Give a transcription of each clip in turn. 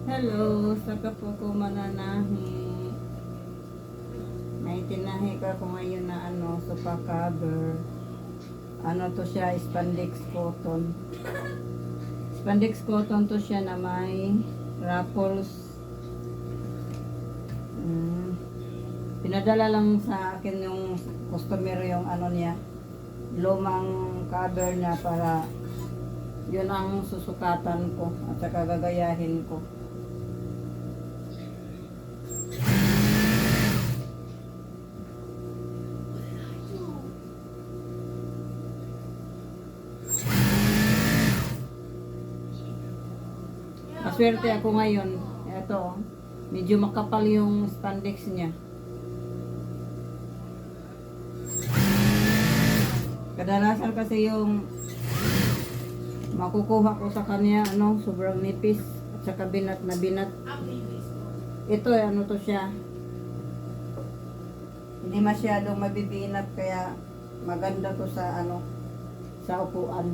Hello, saka po ko mananahi. May tinahi ka ko ngayon na sofa cover. Ano to siya, spandex cotton. Spandex cotton to siya na may ruffles. Pinadala lang sa akin yung customer yung niya, lumang cover niya para yun ang susukatan ko at saka gagayahin ko. Maswerte ako ngayon. Ito, medyo makapal yung spandex niya. Kadalasan kasi yung makukuha ko sa kanya, sobrang nipis at saka binat na binat. Ito, to siya. Hindi masyadong mabibinat kaya maganda to sa sa upuan.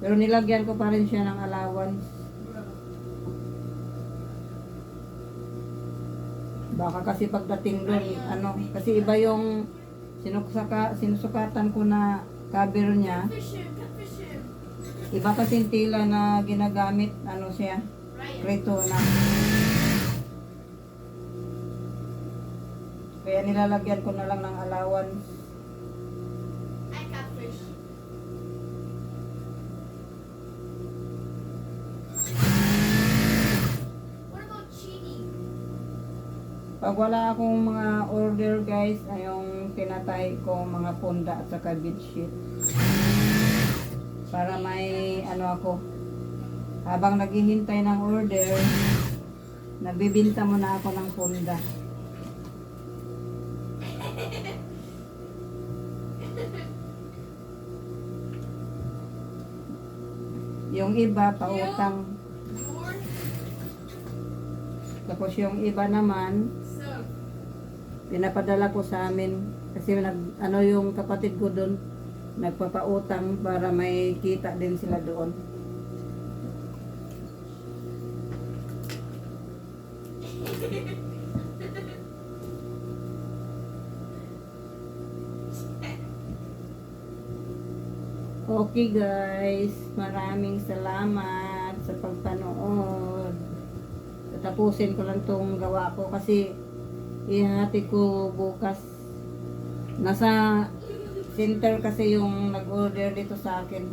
Pero nilagyan ko pa rin siya ng allowance. Baka kasi pagdating doon, kasi iba yung sinusukatan ko na cover niya. Iba kasi tila na ginagamit, siya, Creto na. Kaya nilalagyan ko na lang ng allowance. I catfish. What about cheating? Pag wala akong mga order guys, ay yung tinatay ko mga punda at saka bedsheet. Para may ako, habang naghihintay ng order, nabibinta muna ako ng punda. Yung iba, pautang. Tapos yung iba naman, pinapadala ko sa amin. Kasi yung kapatid ko doon, nagpapautang para may kita din sila doon. Okay guys, maraming salamat sa pagpanood. Tatapusin ko lang tong gawa ko kasi ihati ko bukas. Nasa center kasi yung nag-order dito sa akin.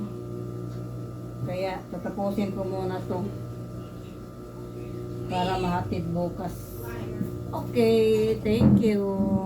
Kaya tatapusin ko muna to para mahatid bukas. Okay, thank you.